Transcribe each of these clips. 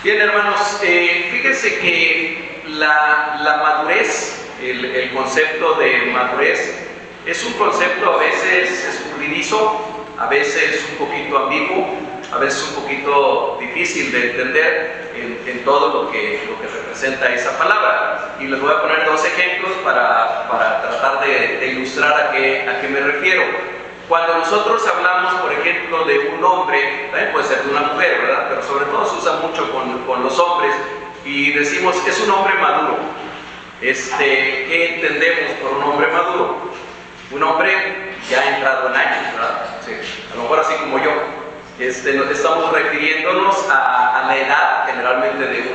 Bien, hermanos, fíjense que la madurez, el concepto de madurez, es un concepto a veces escurridizo, a veces un poquito ambiguo, a veces un poquito difícil de entender en todo lo que representa esa palabra. Y les voy a poner dos ejemplos para tratar de ilustrar a qué me refiero. Cuando nosotros hablamos, por ejemplo, de un hombre, también puede ser de una mujer, ¿verdad? Pero sobre todo se usa mucho con los hombres, y decimos, es un hombre maduro. ¿Qué entendemos por un hombre maduro? Un hombre ya entrado en años, ¿verdad? Sí. A lo mejor así como yo. Estamos refiriéndonos a la edad generalmente de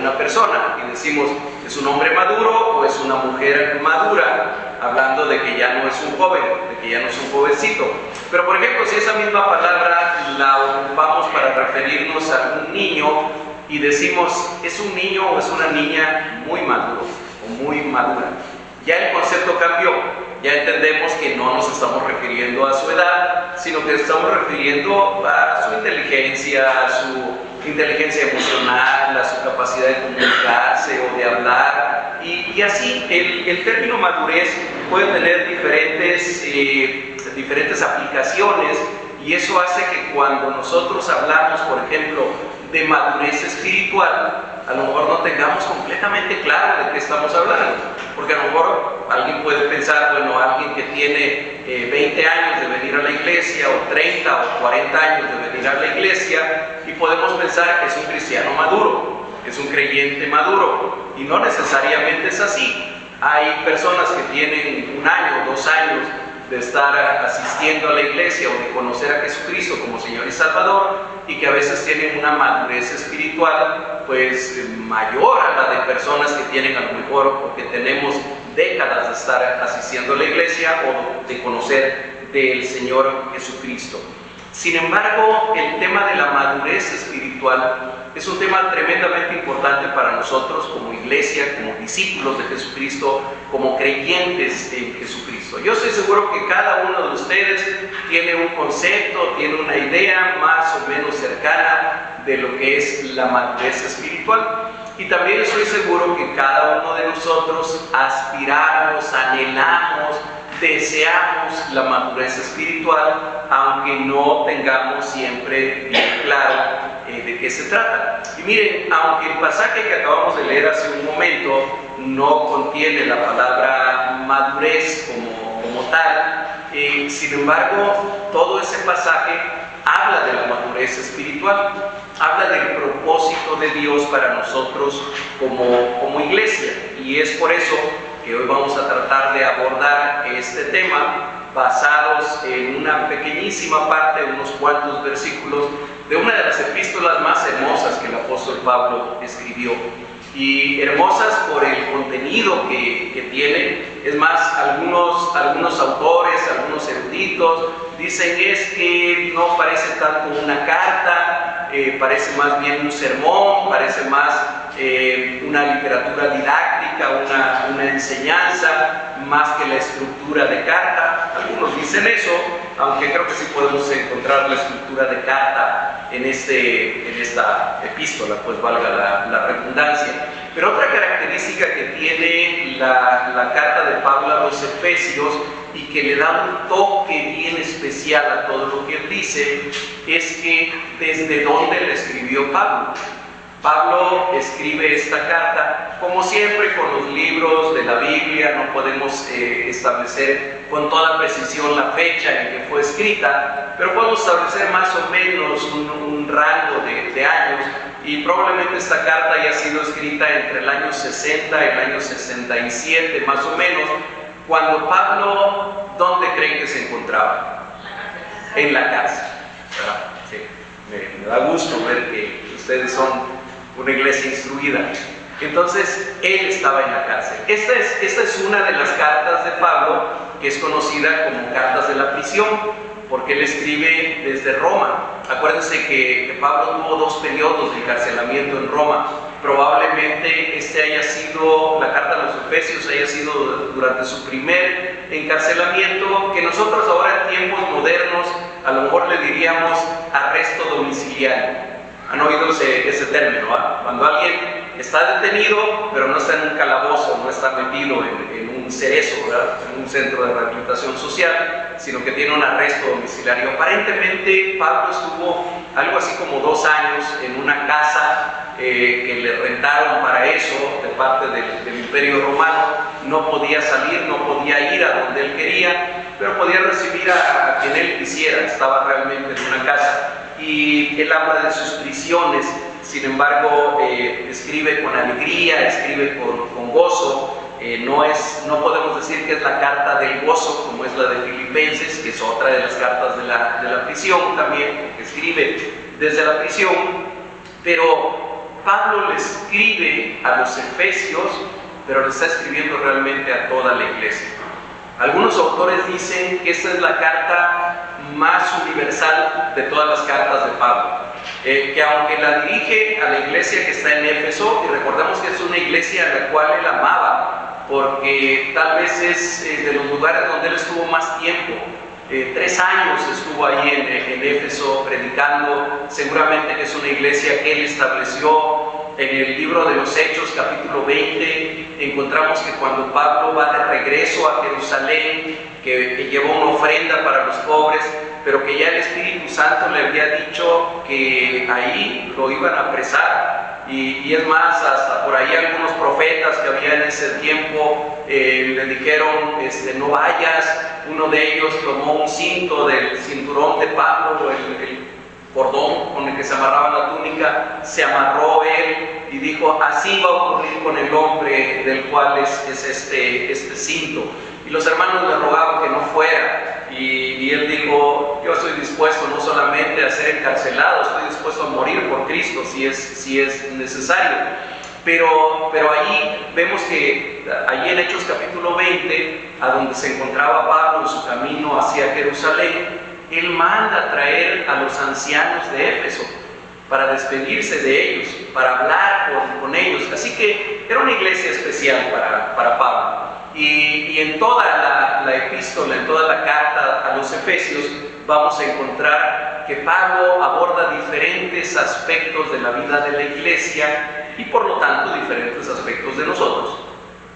una persona, y decimos, ¿es un hombre maduro o es una mujer madura? Hablando de que ya no es un joven, de que ya no es un jovencito. Pero por ejemplo, si esa misma palabra la ocupamos para referirnos a un niño y decimos, ¿es un niño o es una niña muy maduro o muy madura? Ya el concepto cambió, ya entendemos que no nos estamos refiriendo a su edad, sino que estamos refiriendo a su inteligencia, emocional, a su capacidad de comunicarse o de hablar, y así el término madurez puede tener diferentes aplicaciones, y eso hace que cuando nosotros hablamos, por ejemplo, de madurez espiritual, a lo mejor no tengamos completamente claro de qué estamos hablando, porque a lo mejor alguien puede pensar, bueno, alguien que tiene 20 años de venir a la iglesia, o 30 o 40 años de venir a la iglesia, y podemos pensar que es un cristiano maduro, es un creyente maduro, y no necesariamente es así. Hay personas que tienen 1 año, 2 años de estar asistiendo a la iglesia o de conocer a Jesucristo como Señor y Salvador, y que a veces tienen una madurez espiritual pues mayor a la de personas que tienen a lo mejor, o que tenemos décadas de estar asistiendo a la iglesia o de conocer del Señor Jesucristo. Sin embargo, el tema de la madurez espiritual es un tema tremendamente importante para nosotros como iglesia, como discípulos de Jesucristo, como creyentes en Jesucristo. Yo estoy seguro que cada uno de ustedes tiene un concepto, tiene una idea más o menos cercana de lo que es la madurez espiritual. Y también estoy seguro que cada uno de nosotros aspiramos, anhelamos, deseamos la madurez espiritual, aunque no tengamos siempre bien claro de qué se trata. Y miren, aunque el pasaje que acabamos de leer hace un momento no contiene la palabra madurez como tal, sin embargo, todo ese pasaje habla de la madurez espiritual, habla del propósito de Dios para nosotros como iglesia, y es por eso que hoy vamos a tratar de abordar este tema basados en una pequeñísima parte, unos cuantos versículos de una de las epístolas más hermosas que el apóstol Pablo escribió, y hermosas por el contenido que tiene. Es más, algunos autores, algunos eruditos dicen es que no parece tanto una carta, parece más bien un sermón, parece más una literatura didáctica, una enseñanza, más que la estructura de carta. Algunos dicen eso, aunque creo que sí podemos encontrar la estructura de carta en esta epístola, pues valga la redundancia. Pero otra característica que tiene la carta de Pablo a los Efesios, y que le da un toque bien especial a todo lo que él dice, es que desde dónde le escribió Pablo. Pablo escribe esta carta, como siempre con los libros de la Biblia, no podemos establecer con toda precisión la fecha en que fue escrita, pero podemos establecer más o menos un rango de años, y probablemente esta carta haya sido escrita entre el año 60 y el año 67, más o menos, cuando Pablo, ¿dónde creen que se encontraba? En la cárcel, ¿verdad? Sí. Me da gusto ver que ustedes son una iglesia instruida. Entonces, él estaba en la cárcel. Esta es una de las cartas de Pablo que es conocida como cartas de la prisión, porque él escribe desde Roma. Acuérdense que Pablo tuvo 2 periodos de encarcelamiento en Roma. Probablemente la carta a los Efesios haya sido durante su primer encarcelamiento, que nosotros ahora en tiempos modernos a lo mejor le diríamos arresto domiciliario. Han oído ese término, ¿ah? Cuando alguien está detenido, pero no está en un calabozo, no está metido en un cerezo, ¿verdad? En un centro de rehabilitación social, sino que tiene un arresto domiciliario. Aparentemente Pablo estuvo algo así como 2 años en una casa que le rentaron para eso de parte del Imperio Romano. No podía salir, no podía ir a donde él quería, pero podía recibir a quien él quisiera. Estaba realmente en una casa. Y él habla de sus prisiones, sin embargo, escribe con alegría, escribe con gozo. No podemos decir que es la carta del gozo, como es la de Filipenses, que es otra de las cartas de la prisión también, que escribe desde la prisión, pero Pablo le escribe a los efesios, pero le está escribiendo realmente a toda la iglesia. Algunos autores dicen que esta es la carta más universal de todas las cartas de Pablo, que aunque la dirige a la iglesia que está en Éfeso, y recordemos que es una iglesia a la cual él amaba, porque tal vez es de los lugares donde él estuvo más tiempo. 3 años estuvo ahí en Éfeso predicando. Seguramente que es una iglesia que él estableció. En el libro de los Hechos, capítulo 20, encontramos que cuando Pablo va de regreso a Jerusalén, que llevó una ofrenda para los pobres, pero que ya el Espíritu Santo le había dicho que ahí lo iban a apresar. Y es más, hasta por ahí algunos profetas que había en ese tiempo le dijeron, no vayas. Uno de ellos tomó un cinto del cinturón de Pablo, el cordón con el que se amarraba la túnica, se amarró él y dijo, así va a ocurrir con el hombre del cual es este cinto. Y los hermanos le rogaban que no fuera, y él dijo, yo estoy dispuesto no solamente a ser encarcelado, estoy dispuesto a morir por Cristo si es necesario. Pero ahí vemos que, allí en Hechos capítulo 20, a donde se encontraba Pablo en su camino hacia Jerusalén, él manda a traer a los ancianos de Éfeso para despedirse de ellos, para hablar con ellos. Así que era una iglesia especial para Pablo. Y en toda la epístola, en toda la carta a los Efesios, vamos a encontrar que Pablo aborda diferentes aspectos de la vida de la iglesia y por lo tanto diferentes aspectos de nosotros.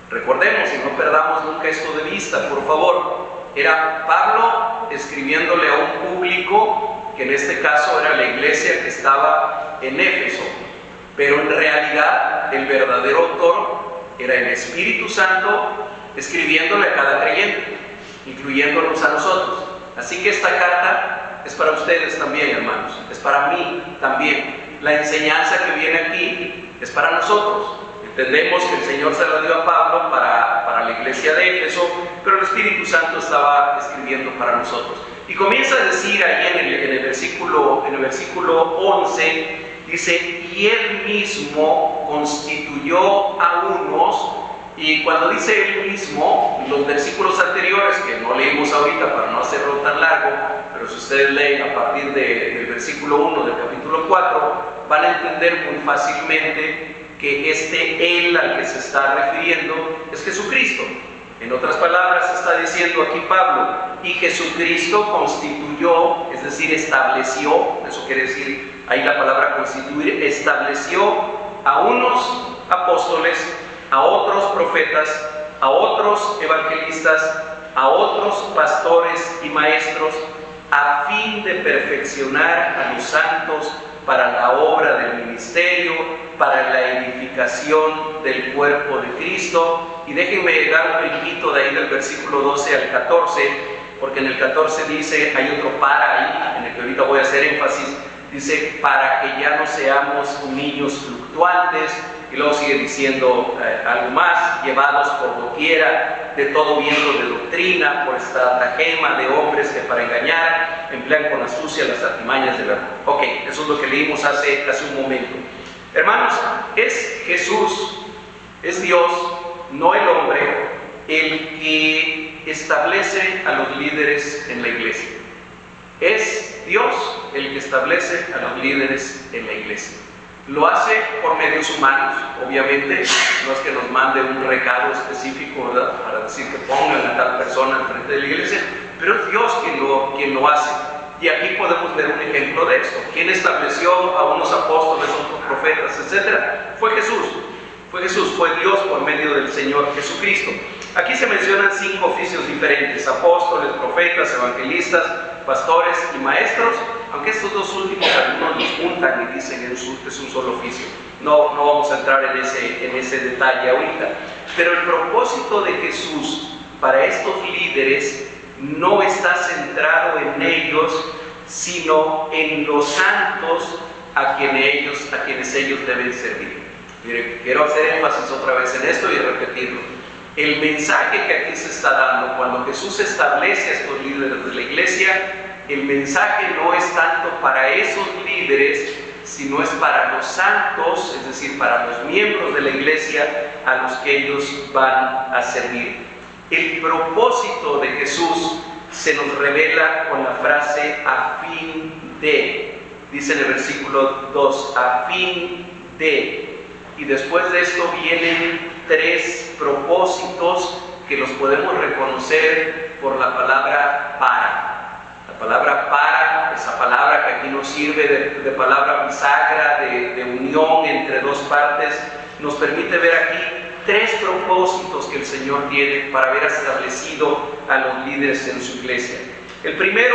Recordemos y no perdamos nunca esto de vista, por favor. Era Pablo escribiéndole a un público que en este caso era la iglesia que estaba en Éfeso, pero en realidad el verdadero autor era el Espíritu Santo escribiéndole a cada creyente, incluyéndonos a nosotros. Así que esta carta es para ustedes también, hermanos, es para mí también. La enseñanza que viene aquí es para nosotros. Entendemos que el Señor se la dio a Pablo para la iglesia de Éfeso, pero el Espíritu Santo estaba escribiendo para nosotros. Y comienza a decir ahí en el versículo 11, dice, y Él mismo constituyó a unos. Y cuando dice Él mismo, los versículos anteriores, que no leímos ahorita para no hacerlo tan largo, pero si ustedes leen a partir del versículo 1 del capítulo 4, van a entender muy fácilmente que Él al que se está refiriendo es Jesucristo. En otras palabras, está diciendo aquí Pablo, y Jesucristo constituyó, es decir, estableció, eso quiere decir ahí la palabra constituir, estableció a unos apóstoles, a otros profetas, a otros evangelistas, a otros pastores y maestros, a fin de perfeccionar a los santos para la obra del ministerio, para la edificación del cuerpo de Cristo. Y déjenme dar un brinquito de ahí del versículo 12 al 14, porque en el 14 dice, hay otro para ahí, en el que ahorita voy a hacer énfasis, dice, para que ya no seamos niños fluctuantes, y luego sigue diciendo algo más, llevados por doquiera de todo viento de doctrina, por estratagema de hombres que para engañar emplean con astucia las artimañas de verdad. Ok, eso es lo que leímos hace un momento. Hermanos, es Jesús, es Dios, no el hombre, el que establece a los líderes en la iglesia. Es Dios el que establece a los líderes en la iglesia. Lo hace por medios humanos, obviamente, no es que nos mande un recado específico, ¿verdad?, para decir que pongan a tal persona al frente de la iglesia, pero es Dios quien lo hace. Y aquí podemos ver un ejemplo de esto. ¿Quién estableció a unos apóstoles, otros profetas, etcétera? Fue Jesús. Fue Dios por medio del Señor Jesucristo. Aquí se mencionan 5 oficios diferentes: apóstoles, profetas, evangelistas, pastores y maestros, aunque estos 2 últimos algunos los juntan y dicen que es un solo oficio. No vamos a entrar en ese detalle ahorita. Pero el propósito de Jesús para estos líderes no está centrado en ellos, sino en los santos a quienes ellos deben servir. Mire, quiero hacer énfasis otra vez en esto y repetirlo. El mensaje que aquí se está dando cuando Jesús establece a estos líderes de la iglesia, el mensaje no es tanto para esos líderes, sino es para los santos, es decir, para los miembros de la iglesia a los que ellos van a servir. El propósito de Jesús se nos revela con la frase "a fin de", dice en el versículo 2, "a fin de", y después de esto vienen 3 propósitos que los podemos reconocer por la palabra "para". La palabra "para", esa palabra que aquí nos sirve de palabra bisagra, de unión entre 2 partes, nos permite ver aquí 3 propósitos que el Señor tiene para haber establecido a los líderes en su iglesia. El primero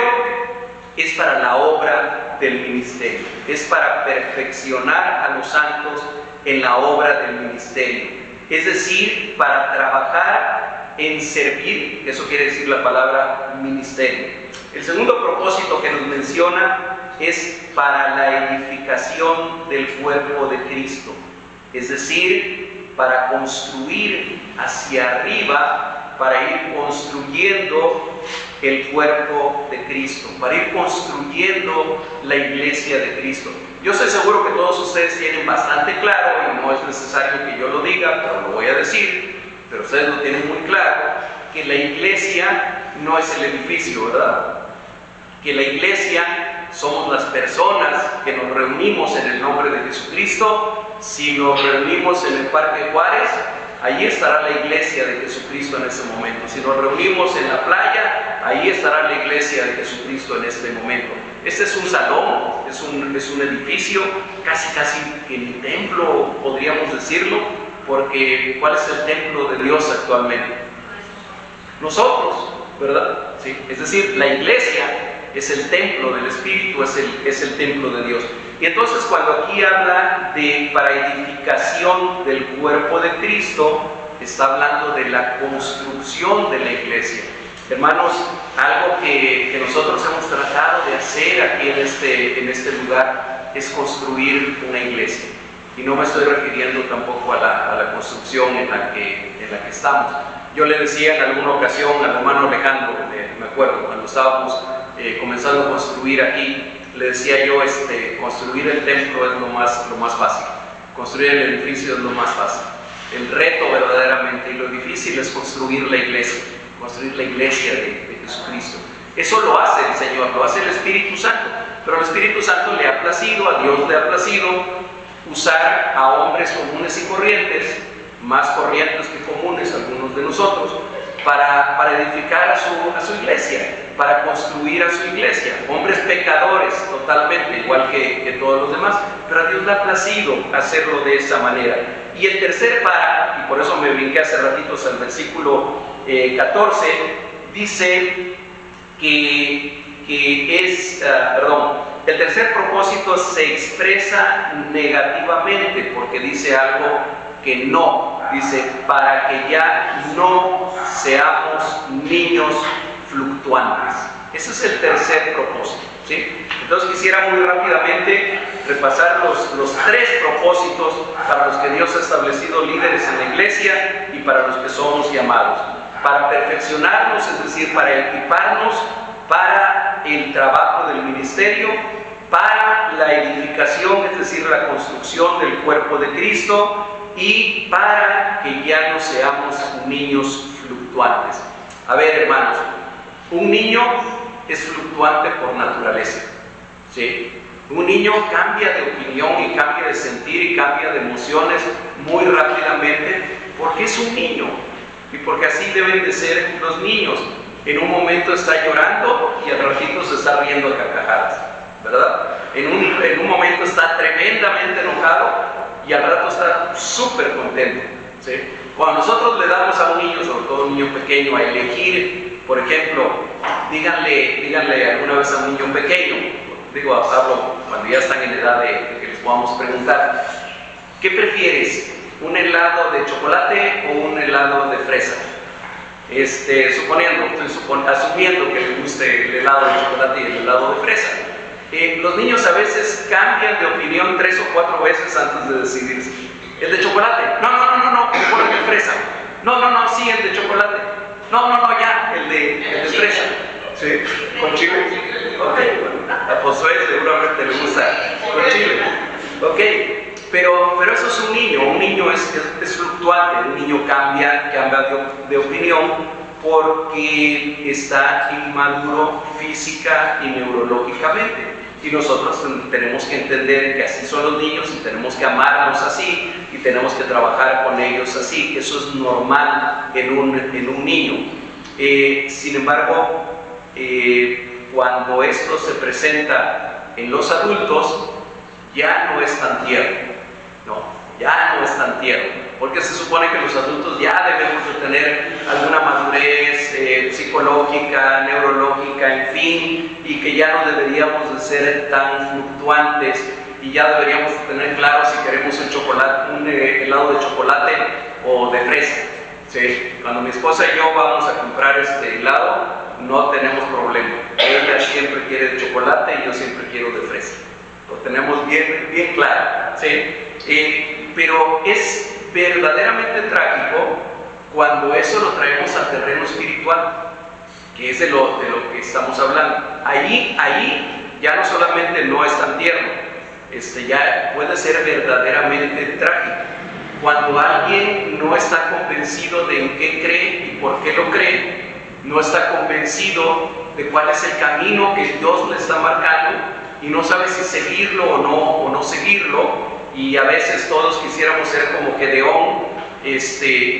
es para la obra del ministerio, es para perfeccionar a los santos en la obra del ministerio, es decir, para trabajar en servir. Eso quiere decir la palabra ministerio. El segundo propósito que nos menciona es para la edificación del cuerpo de Cristo, es decir, para construir hacia arriba, para ir construyendo el cuerpo de Cristo, para ir construyendo la iglesia de Cristo. Yo estoy seguro que todos ustedes tienen bastante claro, y no es necesario que yo lo diga, pero lo voy a decir, pero ustedes lo tienen muy claro, que la iglesia no es el edificio, ¿verdad? Que la iglesia somos las personas que nos reunimos en el nombre de Jesucristo. Si nos reunimos en el Parque Juárez, allí estará la iglesia de Jesucristo en ese momento. Si nos reunimos en la playa, ahí estará la iglesia de Jesucristo en este momento. Este es un salón, es un edificio, casi el templo, podríamos decirlo, porque ¿cuál es el templo de Dios actualmente? Nosotros, ¿verdad? ¿Sí? Es decir, la iglesia es el templo del Espíritu, es el templo de Dios. Y entonces cuando aquí habla de para edificación del cuerpo de Cristo, está hablando de la construcción de la iglesia. Hermanos, algo que nosotros hemos tratado de hacer aquí en este lugar es construir una iglesia. Y no me estoy refiriendo tampoco a la construcción en la que estamos. Yo le decía en alguna ocasión al hermano Alejandro, me acuerdo, cuando estábamos comenzando a construir aquí, le decía yo, construir el templo es lo más fácil, construir el edificio es lo más fácil. El reto verdaderamente y lo difícil es construir la iglesia de Jesucristo. Eso lo hace el Señor, lo hace el Espíritu Santo, pero al Espíritu Santo le ha placido, a Dios le ha placido usar a hombres comunes y corrientes, más corrientes que comunes algunos de nosotros, para edificar a su iglesia, para construir a su iglesia. Hombres pecadores totalmente, igual que todos los demás, pero a Dios le ha placido hacerlo de esa manera. Y el tercer para, y por eso me brinqué hace ratitos al versículo 14, dice el tercer propósito se expresa negativamente porque dice algo que no, dice, para que ya no seamos niños fluctuantes. Ese es el tercer propósito, ¿sí? Entonces quisiera muy rápidamente repasar los 3 propósitos para los que Dios ha establecido líderes en la iglesia y para los que somos llamados. Para perfeccionarnos, es decir, para equiparnos para el trabajo del ministerio, para la edificación, es decir, la construcción del cuerpo de Cristo, y para que ya no seamos niños fluctuantes. A ver, hermanos, un niño es fluctuante por naturaleza, ¿sí? Un niño cambia de opinión y cambia de sentir y cambia de emociones muy rápidamente porque es un niño y porque así deben de ser los niños. En un momento está llorando y al ratito se está riendo a carcajadas, ¿verdad? En un momento está tremendamente enojado y al rato está súper contento, ¿sí? Cuando nosotros le damos a un niño, sobre todo a un niño pequeño, a elegir, por ejemplo, díganle alguna vez a un niño pequeño, hablo cuando ya están en edad de que les podamos preguntar, ¿qué prefieres? ¿Un helado de chocolate o un helado de fresa? Asumiendo que le guste el helado de chocolate y el helado de fresa. Los niños a veces cambian de opinión 3 o 4 veces antes de decidirse. ¿El de chocolate? No, mejor el de fresa. No, sí, el de chocolate. No, ya, el de fresa. ¿Sí? ¿Con chile? Ok, a Josué seguramente le gusta con chile. Ok, pero eso es un niño es fluctuante, un niño cambia de opinión porque está inmaduro física y neurológicamente. Y nosotros tenemos que entender que así son los niños y tenemos que amarlos así y tenemos que trabajar con ellos así. Eso es normal en un niño. Sin embargo, cuando esto se presenta en los adultos, ya no es tan tierno. Ya no es tan tierno, porque se supone que los adultos ya debemos de tener alguna madurez psicológica, neurológica, en fin, y que ya no deberíamos de ser tan fluctuantes y ya deberíamos de tener claro si queremos un helado de chocolate o de fresa. ¿Sí? Cuando mi esposa y yo vamos a comprar este helado, no tenemos problema. Ella siempre quiere de chocolate y yo siempre quiero de fresa. Lo tenemos bien claro. ¿Sí? Pero es verdaderamente trágico cuando eso lo traemos al terreno espiritual, que es de lo que estamos hablando. Ahí ya no solamente no es tan tierno, ya puede ser verdaderamente trágico. Cuando alguien no está convencido de en qué cree y por qué lo cree, no está convencido de cuál es el camino que Dios le está marcando y no sabe si seguirlo o no seguirlo. Y a veces todos quisiéramos ser como Gedeón,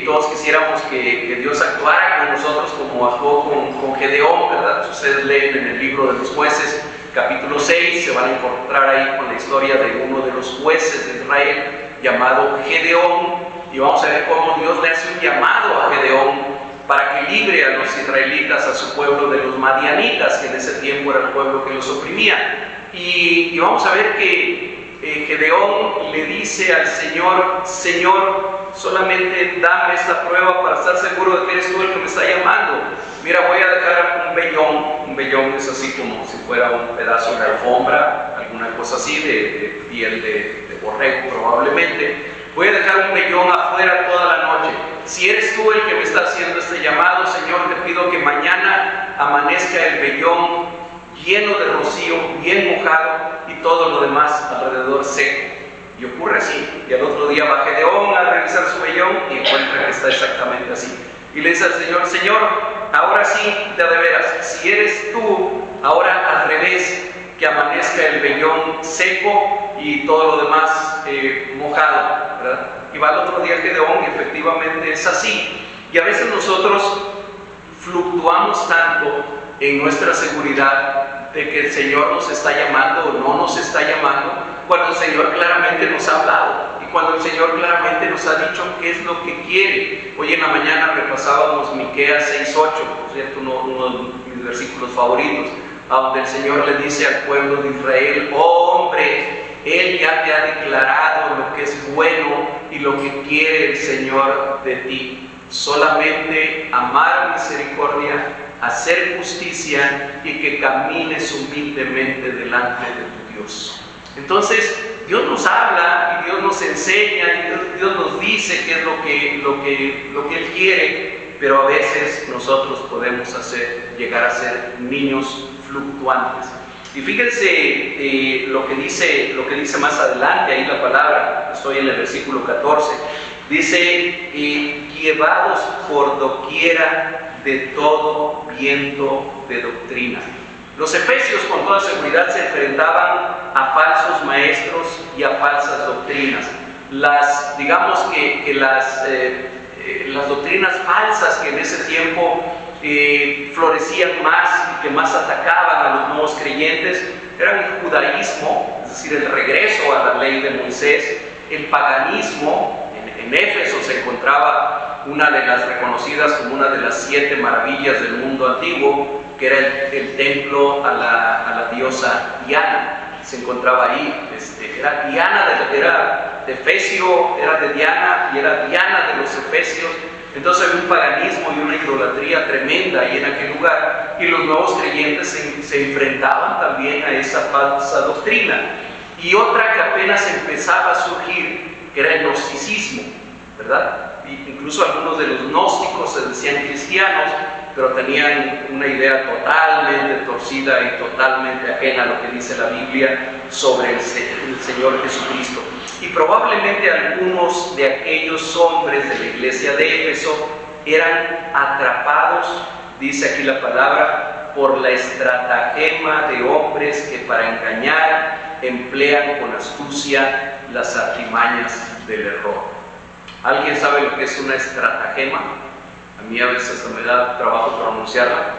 todos quisiéramos que Dios actuara con nosotros como actuó con Gedeón, ¿verdad? Ustedes leen en el libro de los jueces, capítulo 6, se van a encontrar ahí con la historia de uno de los jueces de Israel llamado Gedeón, y vamos a ver cómo Dios le hace un llamado a Gedeón para que libre a los israelitas, a su pueblo de los madianitas, que en ese tiempo era el pueblo que los oprimía. Y vamos a ver que Gedeón le dice al Señor: Señor, solamente dame esta prueba para estar seguro de que eres tú el que me está llamando. Mira, voy a dejar un vellón es así como si fuera un pedazo de alfombra, alguna cosa así, de piel de borrego probablemente. Voy a dejar un vellón afuera toda la noche. Si eres tú el que me está haciendo este llamado, Señor, te pido que mañana amanezca el vellón lleno de rocío, bien mojado, y todo lo demás alrededor seco. Y ocurre así. Y al otro día va Gedeón a revisar su vellón y encuentra que está exactamente así. Y le dice al Señor: Señor, ahora sí, de veras, si eres tú, ahora al revés, que amanezca el vellón seco y todo lo demás mojado, ¿verdad? Y va al otro día Gedeón y efectivamente es así. Y a veces nosotros fluctuamos tanto en nuestra seguridad de que el Señor nos está llamando o no nos está llamando, cuando el Señor claramente nos ha hablado y cuando el Señor claramente nos ha dicho qué es lo que quiere. Hoy en la mañana repasábamos Miqueas 6:8, por cierto, uno de mis versículos favoritos, a donde el Señor le dice al pueblo de Israel: oh hombre, Él ya te ha declarado lo que es bueno y lo que quiere el Señor de ti. Solamente amar misericordia, hacer justicia y que camines humildemente delante de tu Dios. Entonces, Dios nos habla y Dios nos enseña y Dios nos dice qué es lo que Él quiere, pero a veces nosotros podemos llegar a ser niños fluctuantes. Y fíjense lo que dice más adelante ahí la palabra. Estoy en el versículo 14. Dice: llevados por doquiera de todo viento de doctrina. Los efesios con toda seguridad se enfrentaban a falsos maestros y a falsas doctrinas. Digamos que las doctrinas falsas que en ese tiempo florecían más y que más atacaban a los nuevos creyentes eran el judaísmo, es decir, el regreso a la ley de Moisés, el paganismo. En Éfeso se encontraba una de las reconocidas como una de las 7 maravillas del mundo antiguo, que era el templo a la diosa Diana. Se encontraba ahí, era Diana, era de Efesio, era de Diana y era Diana de los Efesios. Entonces había un paganismo y una idolatría tremenda ahí en aquel lugar, y los nuevos creyentes se enfrentaban también a esa falsa doctrina. Y otra que apenas empezaba a surgir, que era el gnosticismo, ¿verdad? Incluso algunos de los gnósticos se decían cristianos, pero tenían una idea totalmente torcida y totalmente ajena a lo que dice la Biblia sobre el Señor Jesucristo. Y probablemente algunos de aquellos hombres de la iglesia de Éfeso eran atrapados, dice aquí la palabra, por la estratagema de hombres que para engañar emplean con astucia las artimañas del error. ¿Alguien sabe lo que es una estratagema? A mí a veces me da trabajo pronunciarla.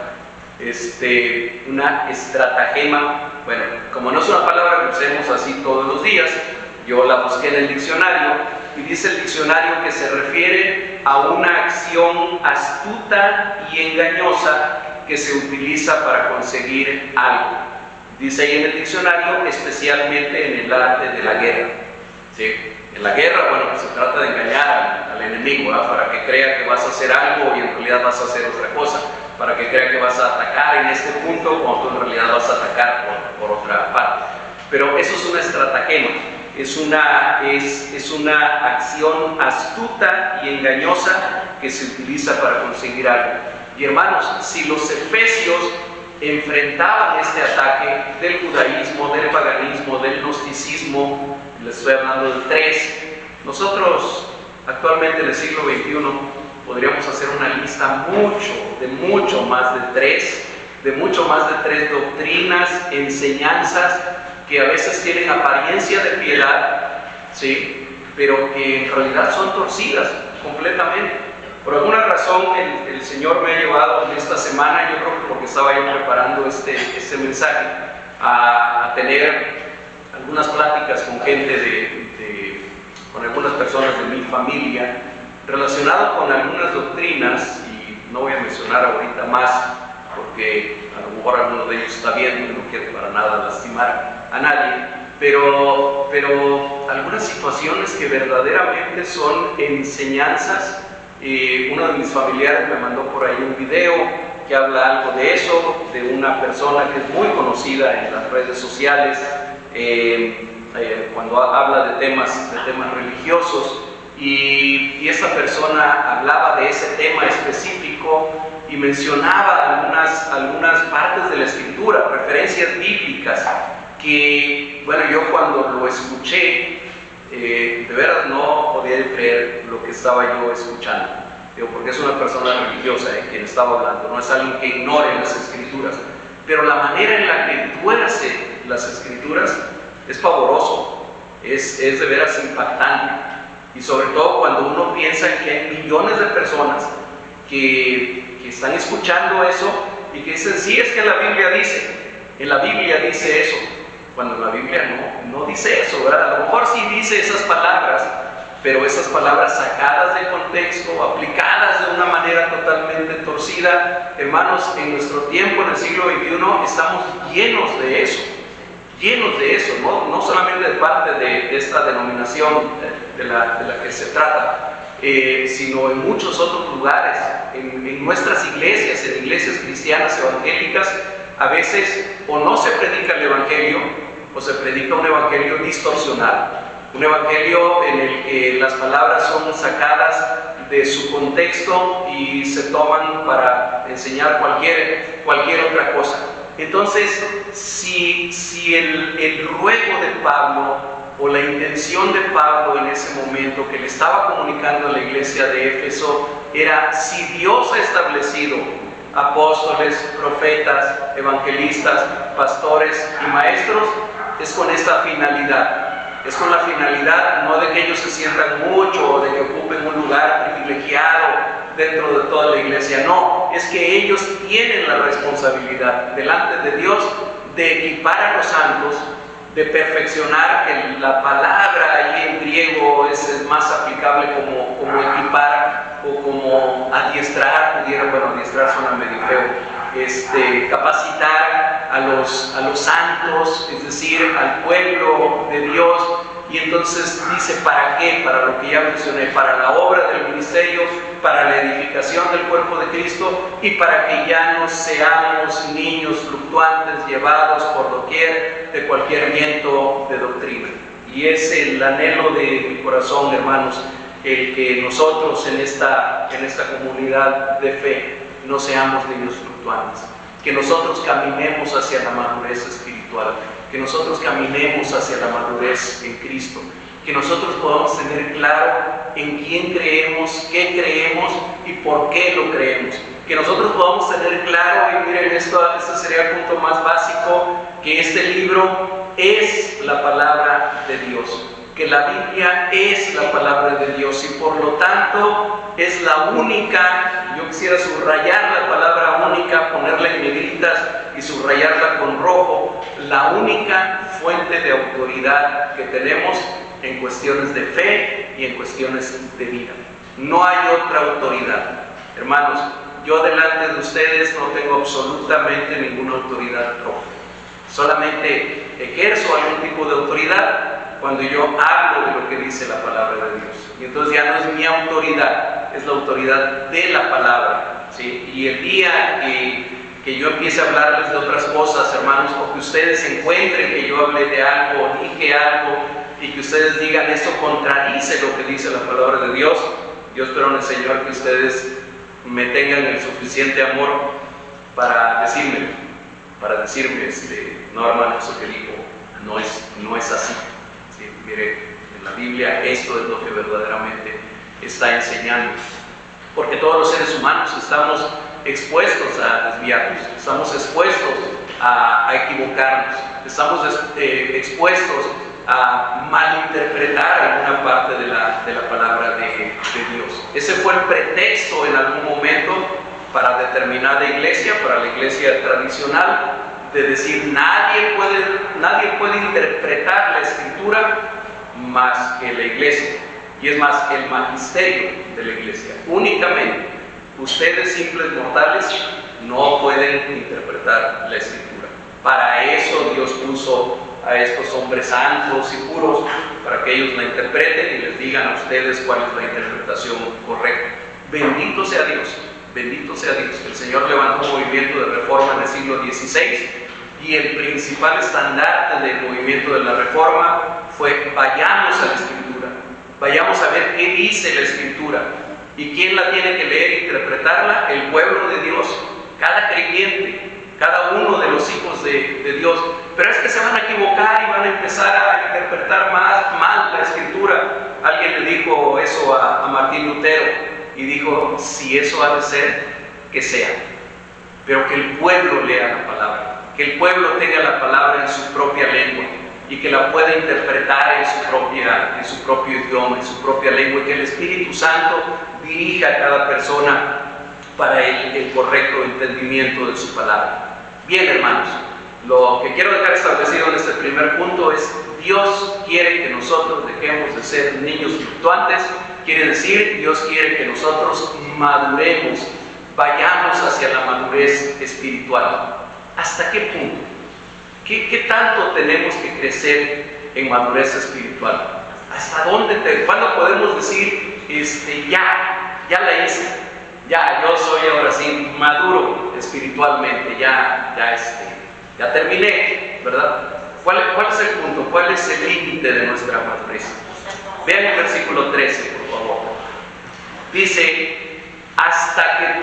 Una estratagema, bueno, como no es una palabra que usemos así todos los días, yo la busqué en el diccionario y dice el diccionario que se refiere a una acción astuta y engañosa que se utiliza para conseguir algo. Dice ahí en el diccionario, especialmente en el arte de la guerra. ¿Sí? En la guerra, bueno, se trata de engañar al enemigo, ¿verdad? Para que crea que vas a hacer algo y en realidad vas a hacer otra cosa, para que crea que vas a atacar en este punto cuando tú en realidad vas a atacar por otra parte. Pero eso es una estratagema, es una acción astuta y engañosa que se utiliza para conseguir algo. Y hermanos, si los efesios enfrentaban este ataque del judaísmo, del paganismo, del gnosticismo, les estoy hablando de 3, nosotros actualmente en el siglo XXI podríamos hacer una lista de mucho más de 3 doctrinas, enseñanzas que a veces tienen apariencia de piedad, ¿sí? Pero que en realidad son torcidas completamente. Por alguna razón el Señor me ha llevado en esta semana, yo creo que porque estaba yo preparando este mensaje, a tener algunas pláticas con gente con algunas personas de mi familia, relacionado con algunas doctrinas, y no voy a mencionar ahorita más, porque a lo mejor alguno de ellos está viendo y no quiere para nada lastimar a nadie, pero algunas situaciones que verdaderamente son enseñanzas. Uno de mis familiares me mandó por ahí un video que habla algo de eso, de una persona que es muy conocida en las redes sociales, cuando habla de temas religiosos, y esta persona hablaba de ese tema específico y mencionaba algunas partes de la escritura, referencias bíblicas, que, bueno, yo cuando lo escuché, de verdad no podía creer lo que estaba yo escuchando. Porque es una persona religiosa quien estaba hablando, no es alguien que ignore las escrituras, pero la manera en la que tuerce las escrituras es pavoroso, es de veras impactante, y sobre todo cuando uno piensa que hay millones de personas que están escuchando eso y que dicen, sí, es que en la Biblia dice eso, cuando la Biblia no dice eso, ¿verdad? A lo mejor sí dice esas palabras, pero esas palabras sacadas de contexto, aplicadas de una manera totalmente torcida. Hermanos, en nuestro tiempo, en el siglo XXI, estamos llenos de eso, no solamente de parte de esta denominación de la que se trata, sino en muchos otros lugares, en nuestras iglesias, en iglesias cristianas evangélicas. A veces o no se predica el evangelio o se predica un evangelio distorsionado, un evangelio en el que las palabras son sacadas de su contexto y se toman para enseñar cualquier otra cosa. Entonces, si el ruego de Pablo o la intención de Pablo en ese momento que le estaba comunicando a la iglesia de Éfeso era, si Dios ha establecido apóstoles, profetas, evangelistas, pastores y maestros, es con esta finalidad. Es con la finalidad no de que ellos se sientan mucho o de que ocupen un lugar privilegiado dentro de toda la iglesia, no. no, es que ellos tienen la responsabilidad delante de Dios de equipar a los santos, de perfeccionar, que la palabra ahí en griego es más aplicable como equipar o como adiestrar, adiestrar suena medio feo, capacitar a los santos, es decir, al pueblo de Dios. Y entonces dice, ¿para qué? Para lo que ya mencioné, para la obra del ministerio, para la edificación del cuerpo de Cristo y para que ya no seamos niños fluctuantes llevados por doquier de cualquier viento de doctrina. Y es el anhelo de mi corazón, hermanos, el que nosotros en esta comunidad de fe no seamos niños fluctuantes, que nosotros caminemos hacia la madurez espiritual, que nosotros caminemos hacia la madurez en Cristo, que nosotros podamos tener claro en quién creemos, qué creemos y por qué lo creemos. Que nosotros podamos tener claro, y miren, este sería el punto más básico, que este libro es la palabra de Dios, que la Biblia es la palabra de Dios y por lo tanto es la única. Yo quisiera subrayar la palabra única, ponerla en negritas y subrayarla con rojo, la única fuente de autoridad que tenemos en cuestiones de fe y en cuestiones de vida. No hay otra autoridad. Hermanos, yo delante de ustedes no tengo absolutamente ninguna autoridad propia. Solamente ejerzo algún tipo de autoridad cuando yo hablo de lo que dice la palabra de Dios. Y entonces ya no es mi autoridad, es la autoridad de la palabra, ¿sí? Y el día que yo empiece a hablarles de otras cosas, hermanos, o que ustedes encuentren que yo hablé de algo, o dije algo, y que ustedes digan, esto contradice lo que dice la palabra de Dios, yo espero en el Señor que ustedes me tengan el suficiente amor para decirme, no, hermano, eso que dijo no es así. ¿Sí? Mire, en la Biblia esto es lo que verdaderamente está enseñando, porque todos los seres humanos estamos expuestos a desviarnos, estamos expuestos a equivocarnos, estamos expuestos a malinterpretar alguna parte de la palabra de Dios. Ese fue el pretexto en algún momento para determinada iglesia, para la iglesia tradicional, de decir nadie puede interpretar la escritura más que la iglesia, y es más, el magisterio de la iglesia. Únicamente ustedes, simples mortales, no pueden interpretar la escritura. Para eso Dios puso a estos hombres santos y puros, para que ellos la interpreten y les digan a ustedes cuál es la interpretación correcta. Bendito sea Dios, bendito sea Dios. El Señor levantó un movimiento de reforma en el siglo XVI y el principal estandarte del movimiento de la reforma fue: vayamos a la escritura, vayamos a ver qué dice la escritura. ¿Y quién la tiene que leer e interpretarla? El pueblo de Dios, cada creyente, cada uno de los hijos de Dios. Pero es que se van a equivocar y van a empezar a interpretar mal la escritura. Alguien le dijo eso a Martín Lutero y dijo: si eso ha de ser, que sea, pero que el pueblo lea la palabra, que el pueblo tenga la palabra en su propia lengua y que la pueda interpretar en su propio idioma, en su propia lengua, y que el Espíritu Santo dirija a cada persona para el correcto entendimiento de su palabra. Bien, hermanos, lo que quiero dejar establecido en este primer punto es: Dios quiere que nosotros dejemos de ser niños fluctuantes. Quiere decir, Dios quiere que nosotros maduremos, vayamos hacia la madurez espiritual. ¿Hasta qué punto? ¿Qué tanto tenemos que crecer en madurez espiritual? ¿Hasta dónde? ¿Cuándo podemos decir, ya la hice? Ya, yo soy ahora sí maduro espiritualmente, ya terminé, ¿verdad? ¿Cuál es el punto? ¿Cuál es el límite de nuestra madurez? Vean el versículo 13, por favor. Dice: hasta que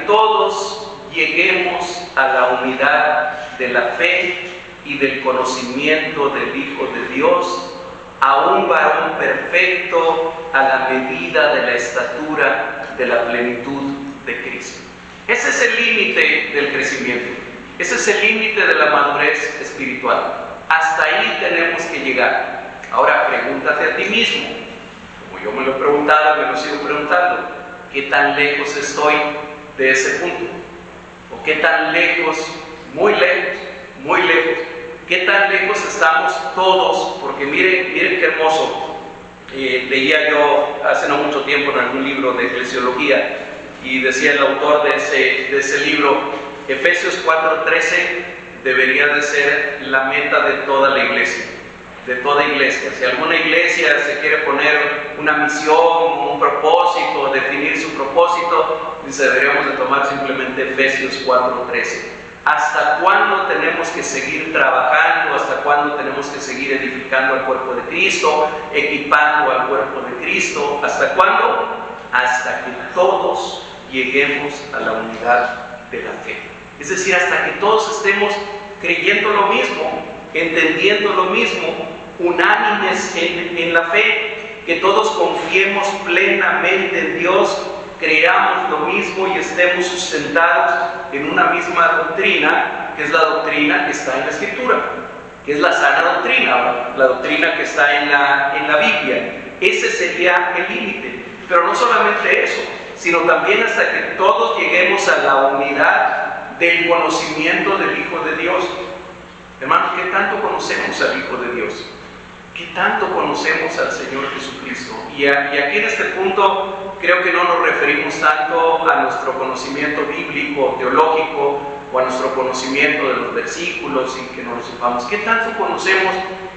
todos lleguemos a la unidad de la fe y del conocimiento del Hijo de Dios, a un varón perfecto, a la medida de la estatura de la plenitud de Cristo. Ese es el límite del crecimiento, ese es el límite de la madurez espiritual. Hasta ahí tenemos que llegar. Ahora pregúntate a ti mismo, como yo me lo he preguntado, me lo sigo preguntando: ¿Qué tan lejos estoy de ese punto? ¿O qué tan lejos, muy lejos, muy lejos? ¿Qué tan lejos estamos todos? Porque miren qué hermoso. Leía yo hace no mucho tiempo en algún libro de eclesiología y decía el autor de ese libro, Efesios 4:13 debería de ser la meta de toda la iglesia. De toda iglesia. Si alguna iglesia se quiere poner una misión, un propósito, definir su propósito, dice, deberíamos de tomar simplemente Efesios 4:13. ¿Hasta cuándo tenemos que seguir trabajando? ¿Hasta cuándo tenemos que seguir edificando al cuerpo de Cristo, equipando al cuerpo de Cristo? ¿Hasta cuándo? Hasta que todos lleguemos a la unidad de la fe. Es decir, hasta que todos estemos creyendo lo mismo, entendiendo lo mismo, unánimes en la fe, que todos confiemos plenamente en Dios, creamos lo mismo y estemos sustentados en una misma doctrina, que es la doctrina que está en la Escritura, que es la sana doctrina, la doctrina que está en la Biblia. Ese sería el límite, pero no solamente eso, sino también hasta que todos lleguemos a la unidad del conocimiento del Hijo de Dios. Hermanos, ¿qué tanto conocemos al Hijo de Dios? ¿Qué tanto conocemos al Señor Jesucristo? Y aquí en este punto creo que no nos referimos tanto a nuestro conocimiento bíblico, teológico, o a nuestro conocimiento de los versículos y que no lo sepamos. ¿Qué tanto conocemos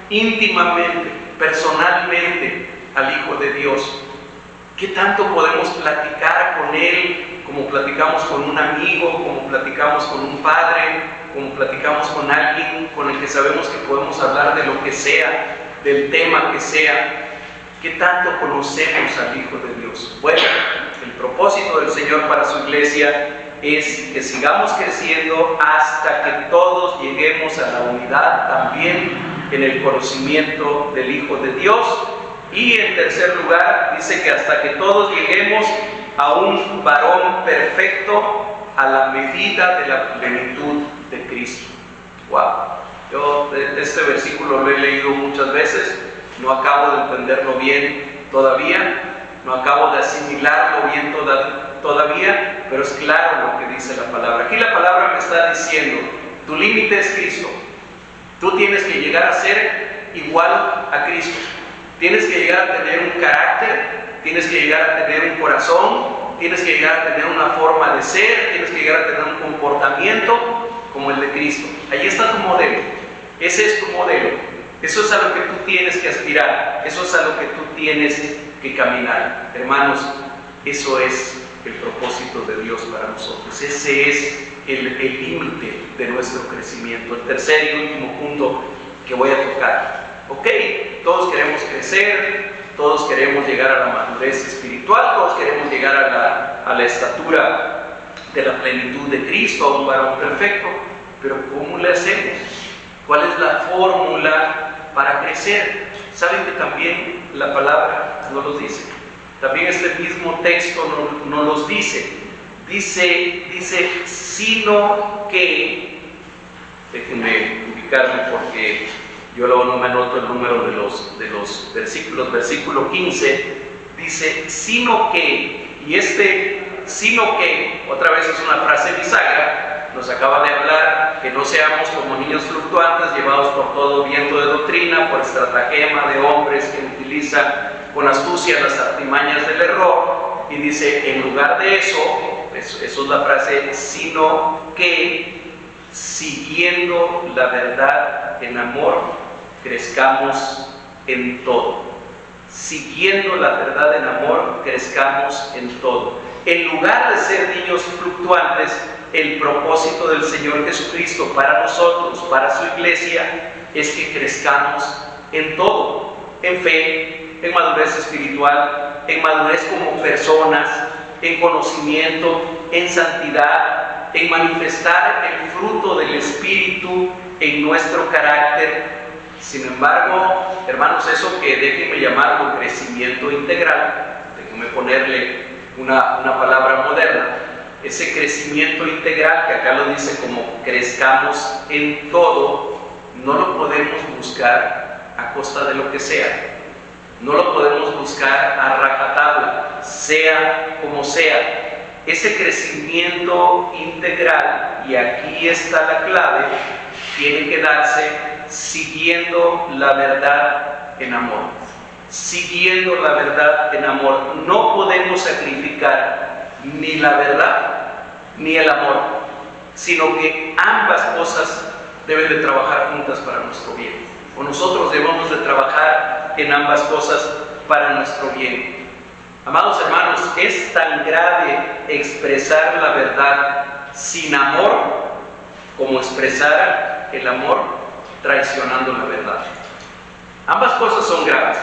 íntimamente, personalmente al Hijo de Dios? ¿Qué tanto podemos platicar con Él como platicamos con un amigo, como platicamos con un padre, como platicamos con alguien con el que sabemos que podemos hablar de lo que sea, del tema que sea? ¿Qué tanto conocemos al Hijo de Dios? Bueno, el propósito del Señor para su iglesia es que sigamos creciendo hasta que todos lleguemos a la unidad también en el conocimiento del Hijo de Dios. Y en tercer lugar, dice que hasta que todos lleguemos a un varón perfecto a la medida de la plenitud de Cristo. ¡Wow! Yo este versículo lo he leído muchas veces, no acabo de entenderlo bien todavía, no acabo de asimilarlo bien todavía, pero es claro lo que dice la palabra. Aquí la palabra me está diciendo, tu límite es Cristo. Tú tienes que llegar a ser igual a Cristo. Tienes que llegar a tener un carácter, tienes que llegar a tener un corazón, tienes que llegar a tener una forma de ser, tienes que llegar a tener un comportamiento como el de Cristo. Allí está tu modelo, ese es tu modelo, eso es a lo que tú tienes que aspirar, eso es a lo que tú tienes que caminar. Hermanos, eso es el propósito de Dios para nosotros, ese es el límite de nuestro crecimiento. El tercer y último punto que voy a tocar. Ok, todos queremos crecer, todos queremos llegar a la madurez espiritual, todos queremos llegar a la estatura de la plenitud de Cristo, a un varón perfecto, pero ¿cómo le hacemos? ¿Cuál es la fórmula para crecer? ¿Saben que también la palabra no los dice? También este mismo texto no los dice. Dice, sino que, déjenme ubicarme porque yo luego no me anoto el número de los versículos. Versículo 15 dice, sino que, y sino que, otra vez es una frase bisagra, nos acaba de hablar que no seamos como niños fluctuantes, llevados por todo viento de doctrina, por estratagema de hombres que utilizan con astucia las artimañas del error, y dice, en lugar de eso es la frase, sino que, siguiendo la verdad en amor, crezcamos en todo. Siguiendo la verdad en amor, crezcamos en todo. En lugar de ser niños fluctuantes, el propósito del Señor Jesucristo para nosotros, para su iglesia, es que crezcamos en todo. En fe, en madurez espiritual, en madurez como personas, en conocimiento, en santidad, en manifestar el fruto del Espíritu en nuestro carácter. Sin embargo, hermanos, eso que déjenme llamarlo crecimiento integral, déjenme ponerle una palabra moderna, ese crecimiento integral que acá lo dice como crezcamos en todo, no lo podemos buscar a costa de lo que sea, no lo podemos buscar a rajatabla. sea como sea. Ese crecimiento integral, y aquí está la clave, tiene que darse siguiendo la verdad en amor. Siguiendo la verdad en amor. No podemos sacrificar ni la verdad ni el amor, sino que ambas cosas deben de trabajar juntas para nuestro bien. O nosotros debemos de trabajar en ambas cosas para nuestro bien. Amados hermanos, es tan grave expresar la verdad sin amor como expresar el amor traicionando la verdad. Ambas cosas son graves.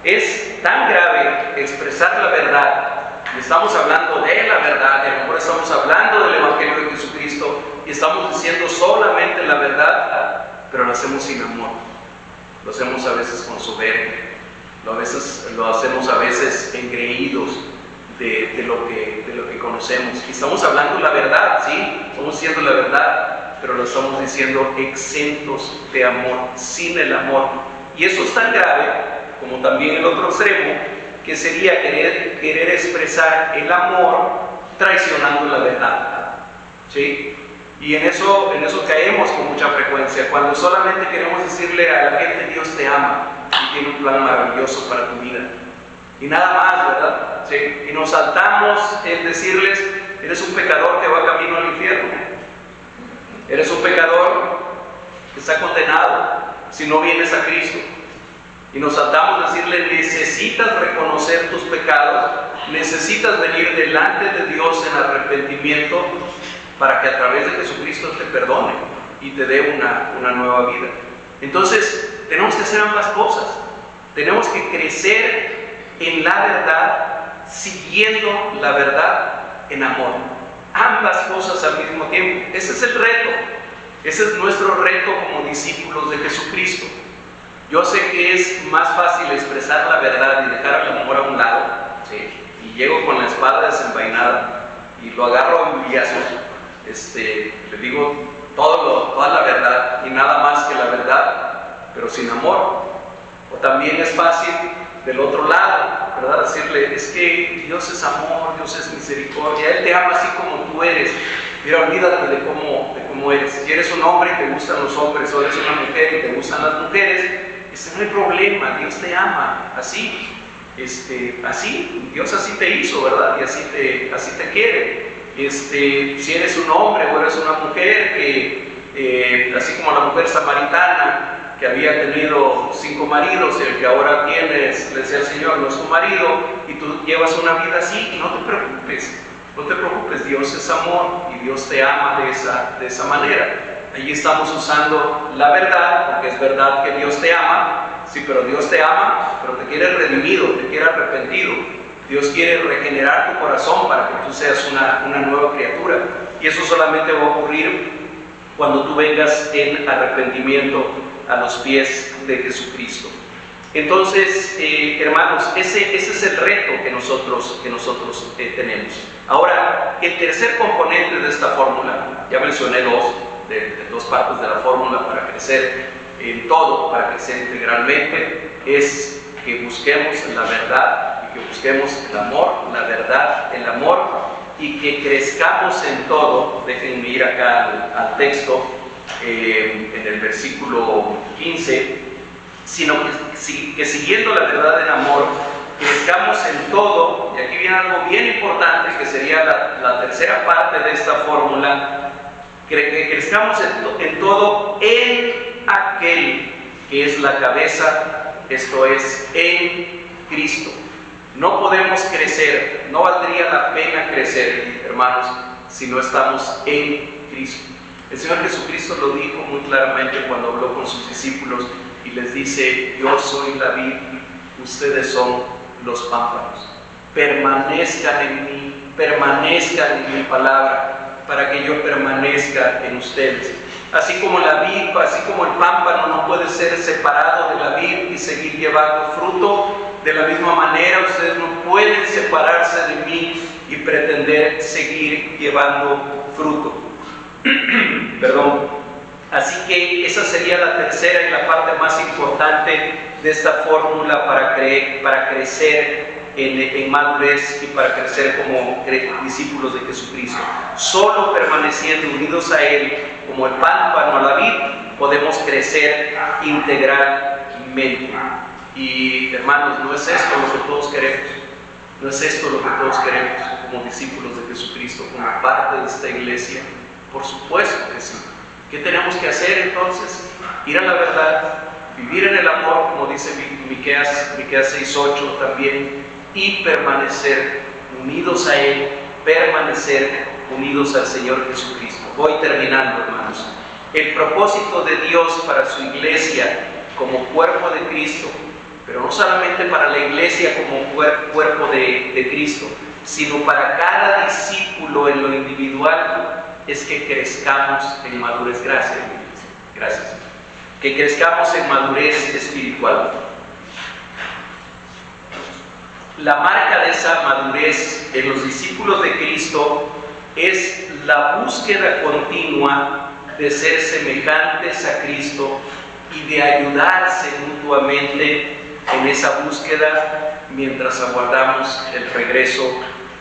Es tan grave expresar la verdad, y estamos hablando de la verdad, y a lo mejor estamos hablando del Evangelio de Jesucristo, y estamos diciendo solamente la verdad, pero lo hacemos sin amor. Lo hacemos a veces con soberbia. Lo hacemos a veces engreídos de lo que conocemos. Y estamos hablando la verdad, sí, estamos diciendo la verdad, pero lo estamos diciendo exentos de amor, sin el amor. Y eso es tan grave como también el otro extremo, que sería querer expresar el amor traicionando la verdad, ¿sí? Y en eso caemos con mucha frecuencia, cuando solamente queremos decirle a la gente: Dios te ama y tiene un plan maravilloso para tu vida. Y nada más, ¿verdad? ¿Sí? Y nos saltamos en decirles: eres un pecador que va camino al infierno. Eres un pecador que está condenado si no vienes a Cristo. Y nos saltamos decirle: necesitas reconocer tus pecados, necesitas venir delante de Dios en arrepentimiento para que a través de Jesucristo te perdone y te dé una nueva vida. Entonces, tenemos que hacer ambas cosas. Tenemos que crecer en la verdad, siguiendo la verdad en amor. Ambas cosas al mismo tiempo. Ese es el reto. Ese es nuestro reto como discípulos de Jesucristo. Yo sé que es más fácil expresar la verdad y dejar el amor a un lado, ¿sí? Y llego con la espada desenvainada y lo agarro a bibliazos. Le digo toda la verdad y nada más que la verdad, pero sin amor. O también es fácil del otro lado, ¿verdad? Decirle: es que Dios es amor, Dios es misericordia, Él te ama así como tú eres. Mira, olvídate de cómo eres. Si eres un hombre y te gustan los hombres, o eres una mujer y te gustan las mujeres, no hay problema, Dios te ama así. Así, Dios así te hizo, ¿verdad? Y así te quiere. Si eres un hombre o eres una mujer que, así como la mujer samaritana, que había tenido 5 maridos y el que ahora tienes, le decía al Señor, no es tu marido, y tú llevas una vida así, no te preocupes, Dios es amor y Dios te ama de esa manera. Allí estamos usando la verdad, porque es verdad que Dios te ama, sí, pero Dios te ama, pero te quiere redimido, te quiere arrepentido. Dios quiere regenerar tu corazón para que tú seas una nueva criatura. Y eso solamente va a ocurrir cuando tú vengas en arrepentimiento a los pies de Jesucristo. Entonces, hermanos, ese es el reto que nosotros tenemos. Ahora, el tercer componente de esta fórmula, ya mencioné dos partes de la fórmula para crecer en todo, para crecer integralmente, es que busquemos la verdad y que busquemos el amor, la verdad, el amor, y que crezcamos en todo. Déjenme ir acá al texto, en el versículo 15, sino que siguiendo la verdad en amor, crezcamos en todo. Y aquí viene algo bien importante, que sería la tercera parte de esta fórmula: que crezcamos en todo en aquel que es la cabeza, esto es, en Cristo. No podemos crecer, no valdría la pena crecer, hermanos, si no estamos en Cristo. El Señor Jesucristo lo dijo muy claramente cuando habló con sus discípulos y les dice: yo soy la vid, ustedes son los pámpanos. Permanezcan en mí, permanezcan en mi palabra, para que yo permanezca en ustedes. Así como la vid, así como el pámpano no puede ser separado de la vid y seguir llevando fruto, de la misma manera ustedes no pueden separarse de mí y pretender seguir llevando fruto. Perdón. Así que esa sería la tercera y la parte más importante de esta fórmula para crecer en madurez y para crecer como discípulos de Jesucristo. Solo permaneciendo unidos a Él como el pámpano a la vid, podemos crecer integralmente. Y hermanos, no es esto lo que todos queremos. No es esto lo que todos queremos como discípulos de Jesucristo, como parte de esta iglesia. Por supuesto que sí. ¿Qué tenemos que hacer entonces? Ir a la verdad, vivir en el amor, como dice Miqueas 6:8 también, y permanecer unidos a Él, permanecer unidos al Señor Jesucristo. Voy terminando, hermanos. El propósito de Dios para su iglesia como cuerpo de Cristo, pero no solamente para la iglesia como cuerpo de Cristo, sino para cada discípulo en lo individual, es que crezcamos en madurez. Gracias. Que crezcamos en madurez espiritual. La marca de esa madurez en los discípulos de Cristo es la búsqueda continua de ser semejantes a Cristo y de ayudarse mutuamente en esa búsqueda mientras aguardamos el regreso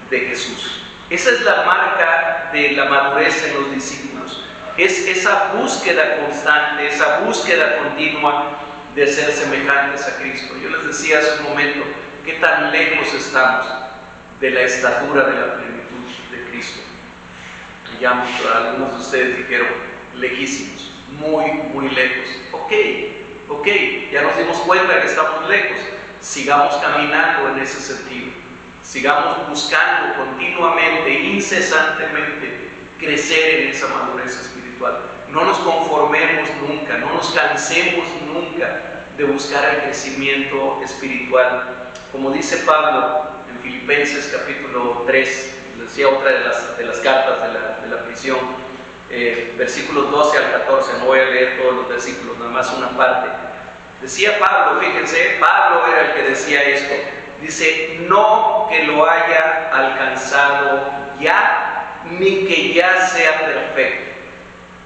de Jesús. Esa es la marca de la madurez en los discípulos. Es esa búsqueda constante, esa búsqueda continua de ser semejantes a Cristo. Yo les decía hace un momento, ¿qué tan lejos estamos de la estatura de la plenitud de Cristo? Ya algunos de ustedes dijeron, lejísimos, muy lejos. Ok, ya nos dimos cuenta que estamos lejos. Sigamos caminando en ese sentido. Sigamos buscando continuamente, incesantemente, crecer en esa madurez espiritual. No nos conformemos nunca, no nos cansemos nunca de buscar el crecimiento espiritual. Como dice Pablo en Filipenses capítulo 3, decía otra de las cartas de la prisión, versículos 12 al 14, no voy a leer todos los versículos, nada más una parte. Decía Pablo, fíjense, Pablo era el que decía esto. Dice, no que lo haya alcanzado ya, ni que ya sea perfecto.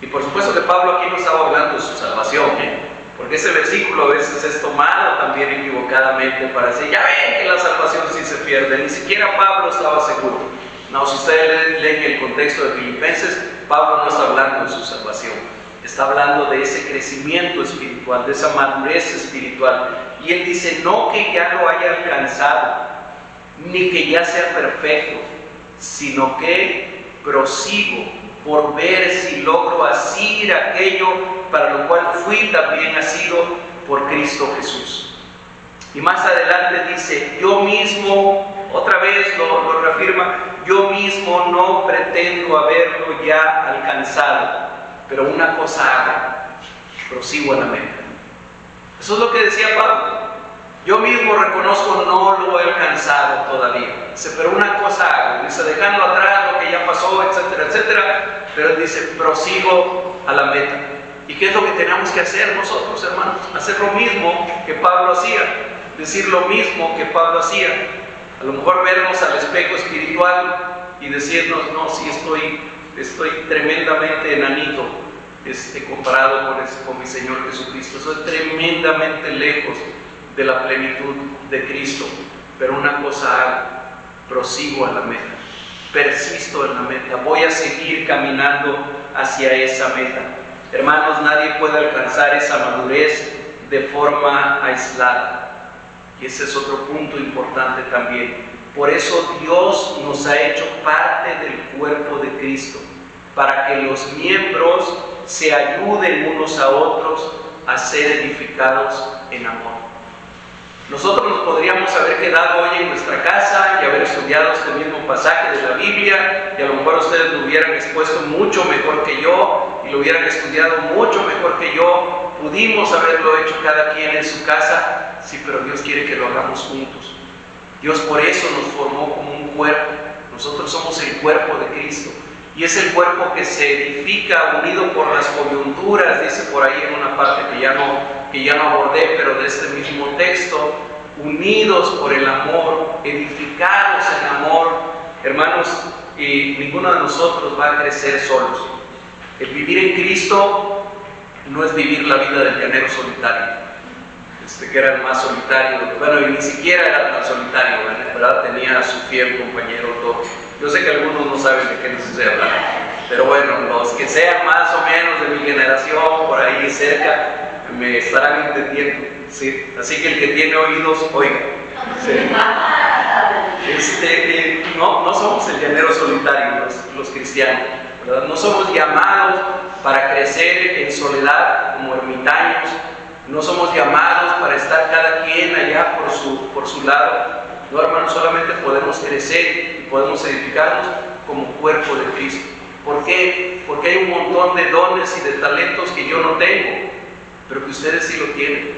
Y por supuesto que Pablo aquí no estaba hablando de su salvación, porque ese versículo a veces es tomado también equivocadamente para decir, ya ven que la salvación sí se pierde. Ni siquiera Pablo estaba seguro. No, si ustedes leen el contexto de Filipenses, Pablo no está hablando de su salvación. Está hablando de ese crecimiento espiritual, de esa madurez espiritual. Y él dice, no que ya lo haya alcanzado, ni que ya sea perfecto, sino que prosigo por ver si logro asir aquello para lo cual fui también asido por Cristo Jesús. Y más adelante dice, yo mismo, otra vez lo reafirma, yo mismo no pretendo haberlo ya alcanzado, pero una cosa hago, prosigo a la meta. Eso es lo que decía Pablo. Yo mismo reconozco no lo he alcanzado todavía. Dice, pero una cosa hago. Dice, dejando atrás lo que ya pasó, etcétera, etcétera. Pero él dice, prosigo a la meta. ¿Y qué es lo que tenemos que hacer nosotros, hermanos? Hacer lo mismo que Pablo hacía. Decir lo mismo que Pablo hacía. A lo mejor vernos al espejo espiritual y decirnos, no, sí estoy tremendamente enanito comparado con mi Señor Jesucristo. Estoy tremendamente lejos de la plenitud de Cristo, pero una cosa hago, prosigo a la meta, persisto en la meta, voy a seguir caminando hacia esa meta. Hermanos, nadie puede alcanzar esa madurez de forma aislada, y ese es otro punto importante también. Por eso Dios nos ha hecho parte del cuerpo de Cristo, para que los miembros se ayuden unos a otros a ser edificados en amor. Nosotros nos podríamos haber quedado hoy en nuestra casa y haber estudiado este mismo pasaje de la Biblia, y a lo mejor ustedes lo hubieran expuesto mucho mejor que yo y lo hubieran estudiado mucho mejor que yo. Pudimos haberlo hecho cada quien en su casa, sí, pero Dios quiere que lo hagamos juntos. Dios por eso nos formó como un cuerpo. Nosotros somos el cuerpo de Cristo, y es el cuerpo que se edifica unido por las coyunturas, dice por ahí en una parte que ya no abordé, pero de este mismo texto, unidos por el amor, edificados en amor. Hermanos, y ninguno de nosotros va a crecer solos. El vivir en Cristo no es vivir la vida del llanero solitario. que era el más solitario, bueno, y ni siquiera era tan solitario, ¿verdad? Tenía a su fiel compañero todo. Yo sé que algunos no saben de qué les estoy hablando, pero bueno, los que sean más o menos de mi generación, por ahí cerca, me estarán entendiendo, ¿sí? Así que el que tiene oídos, oiga. ¿Sí? No somos el llanero solitario, los cristianos, ¿verdad? No somos llamados para crecer en soledad como ermitaños, no somos llamados para estar cada quien allá por su lado. No, hermanos, solamente podemos crecer y podemos edificarnos como cuerpo de Cristo. ¿Por qué? Porque hay un montón de dones y de talentos que yo no tengo, pero que ustedes sí lo tienen.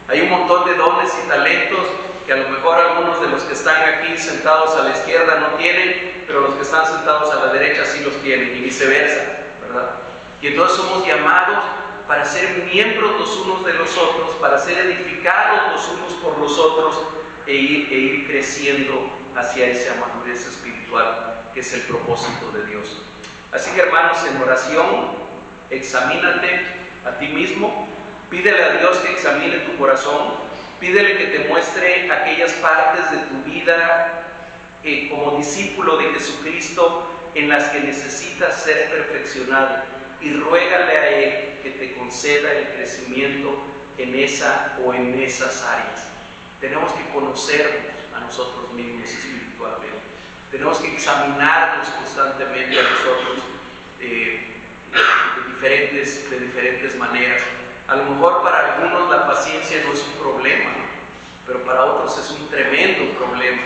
Hay un montón de dones y talentos que a lo mejor algunos de los que están aquí sentados a la izquierda no tienen, pero los que están sentados a la derecha sí los tienen, y viceversa, ¿verdad? Y entonces somos llamados para ser miembros los unos de los otros, para ser edificados los unos por los otros e ir creciendo hacia esa madurez espiritual que es el propósito de Dios. Así que, hermanos, en oración, examínate a ti mismo, pídele a Dios que examine tu corazón, pídele que te muestre aquellas partes de tu vida como discípulo de Jesucristo en las que necesitas ser perfeccionado, y ruégale a Él que te conceda el crecimiento en esa o en esas áreas. Tenemos que conocernos a nosotros mismos espiritualmente, tenemos que examinarnos constantemente a nosotros de diferentes maneras. A lo mejor para algunos la paciencia no es un problema, pero para otros es un tremendo problema.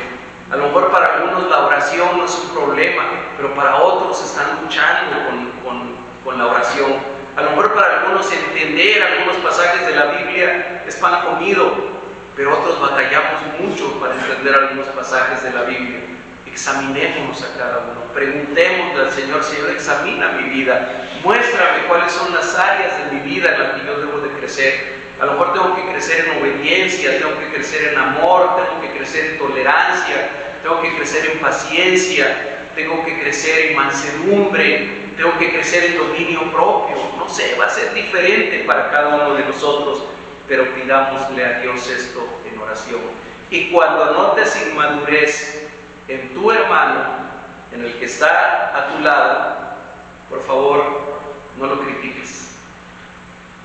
A lo mejor para algunos la oración no es un problema, pero para otros están luchando con la oración. A lo mejor para algunos entender algunos pasajes de la Biblia es pan comido, pero otros batallamos mucho para entender algunos pasajes de la Biblia. Examinémonos a cada uno, preguntémosle al Señor: Señor, examina mi vida, muéstrame cuáles son las áreas de mi vida en las que yo debo de crecer. A lo mejor tengo que crecer en obediencia, tengo que crecer en amor, tengo que crecer en tolerancia, tengo que crecer en paciencia, tengo que crecer en mansedumbre, tengo que crecer en dominio propio. No sé, va a ser diferente para cada uno de nosotros, pero pidámosle a Dios esto en oración. Y cuando notes inmadurez en tu hermano, en el que está a tu lado, por favor, no lo critiques,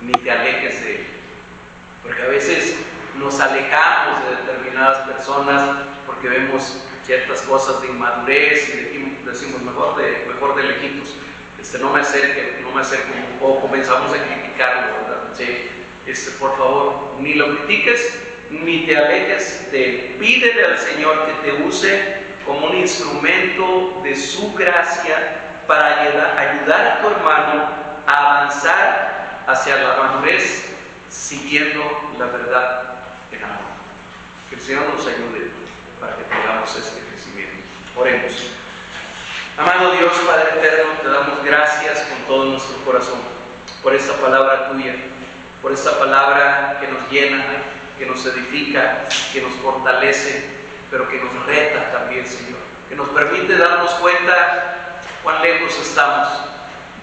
ni te alejes de él. Porque a veces nos alejamos de determinadas personas porque vemos ciertas cosas de inmadurez y decimos mejor de lejitos, no me acerque, o comenzamos a criticarlo, ¿verdad? Sí. Por favor, ni lo critiques, ni te alejes de él. Pídele al Señor que te use como un instrumento de su gracia para ayudar a tu hermano a avanzar hacia la madurez, siguiendo la verdad en amor. Que el Señor nos ayude para que tengamos este crecimiento. Oremos. Amado Dios, Padre eterno, te damos gracias con todo nuestro corazón por esta palabra tuya, por esta palabra que nos llena, que nos edifica, que nos fortalece, pero que nos reta también, Señor, que nos permite darnos cuenta cuán lejos estamos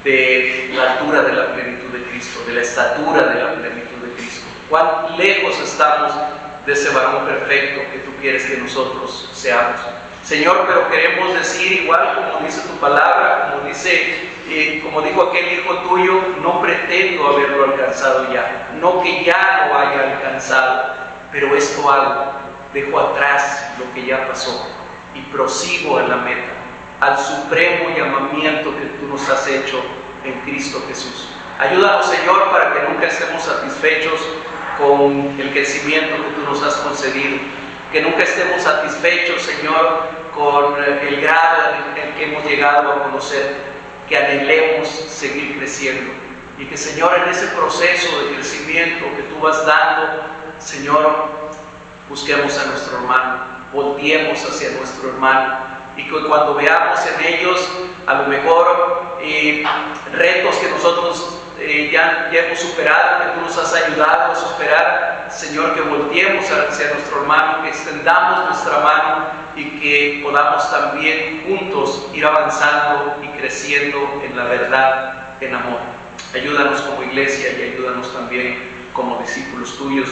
de la altura de la plenitud de Cristo, de la estatura de la plenitud de Cristo, cuán lejos estamos de ese varón perfecto que tú quieres que nosotros seamos. Señor, pero queremos decir igual como dice tu palabra, como dijo aquel hijo tuyo: no pretendo haberlo alcanzado ya, no que ya lo haya alcanzado, pero esto hago, dejo atrás lo que ya pasó y prosigo a la meta, al supremo llamamiento que tú nos has hecho en Cristo Jesús. Ayúdanos, Señor, para que nunca estemos satisfechos con el crecimiento que tú nos has concedido, que nunca estemos satisfechos, Señor, con el grado en el que hemos llegado a conocer, que anhelemos seguir creciendo y que, Señor, en ese proceso de crecimiento que tú vas dando, Señor, busquemos a nuestro hermano, volteemos hacia nuestro hermano, y que cuando veamos en ellos a lo mejor retos que nosotros ya hemos superado, que tú nos has ayudado a superar, Señor, que volteemos hacia nuestro hermano, que extendamos nuestra mano y que podamos también juntos ir avanzando y creciendo en la verdad, en amor. Ayúdanos como iglesia y ayúdanos también como discípulos tuyos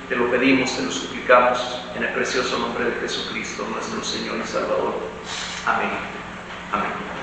Te lo pedimos, te lo suplicamos, en el precioso nombre de Jesucristo, nuestro Señor y Salvador. Amén. Amén.